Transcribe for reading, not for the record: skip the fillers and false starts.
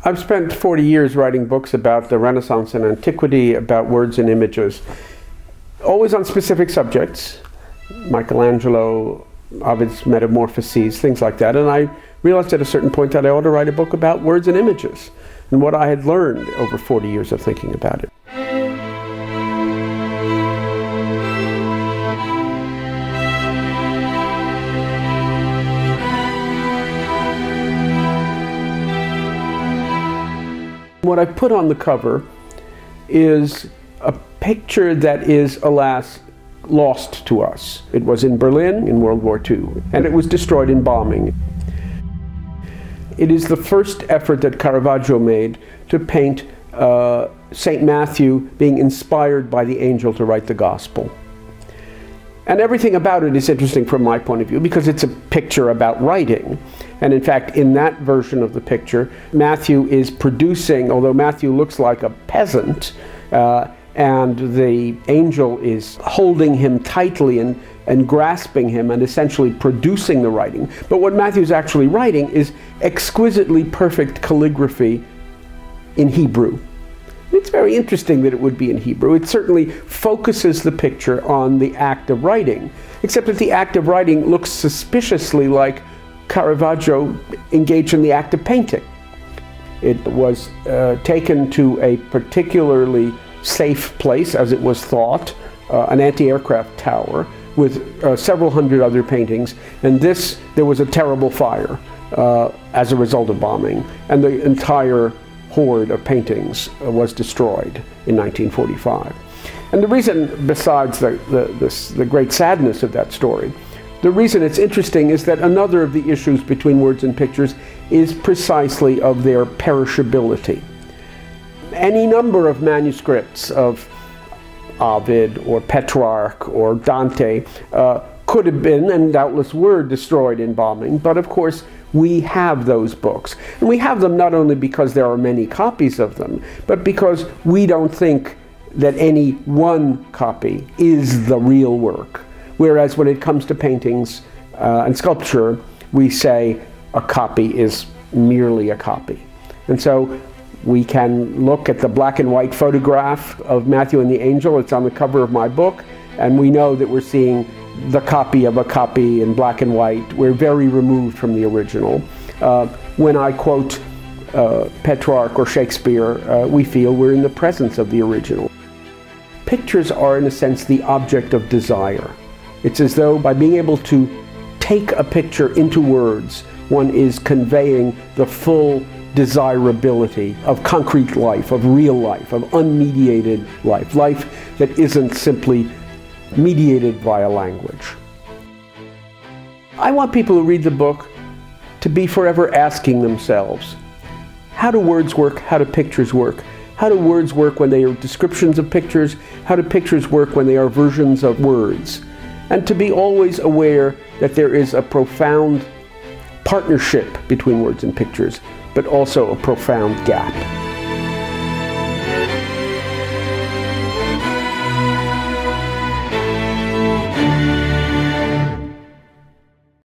I've spent 40 years writing books about the Renaissance and antiquity, about words and images, always on specific subjects, Michelangelo, Ovid's Metamorphoses, things like that. And I realized at a certain point that I ought to write a book about words and images and what I had learned over 40 years of thinking about it. What I put on the cover is a picture that is, alas, lost to us. It was in Berlin in World War II, and it was destroyed in bombing. It is the first effort that Caravaggio made to paint St. Matthew being inspired by the angel to write the Gospel. And everything about it is interesting from my point of view because it's a picture about writing. And in fact, in that version of the picture, Matthew is producing, although Matthew looks like a peasant, and the angel is holding him tightly and grasping him and essentially producing the writing. But what Matthew's actually writing is exquisitely perfect calligraphy in Hebrew. It's very interesting that it would be in Hebrew. It certainly focuses the picture on the act of writing, except that the act of writing looks suspiciously like Caravaggio engaged in the act of painting. It was taken to a particularly safe place, as it was thought, an anti-aircraft tower with several hundred other paintings, and there was a terrible fire as a result of bombing, and the entire hoard of paintings was destroyed in 1945. And the reason, besides the great sadness of that story, the reason it's interesting is that another of the issues between words and pictures is precisely of their perishability. Any number of manuscripts of Ovid or Petrarch or Dante could have been, and doubtless were, destroyed in bombing, but of course we have those books. And we have them not only because there are many copies of them, but because we don't think that any one copy is the real work. Whereas when it comes to paintings and sculpture, we say a copy is merely a copy. And so we can look at the black and white photograph of Matthew and the angel. It's on the cover of my book, and we know that we're seeing the copy of a copy in black and white. We're very removed from the original. When I quote Petrarch or Shakespeare, we feel we're in the presence of the original. Pictures are, in a sense, the object of desire. It's as though by being able to take a picture into words, one is conveying the full desirability of concrete life, of real life, of unmediated life, life that isn't simply mediated via language. I want people who read the book to be forever asking themselves, how do words work? How do pictures work? How do words work when they are descriptions of pictures? How do pictures work when they are versions of words? And to be always aware that there is a profound partnership between words and pictures, but also a profound gap.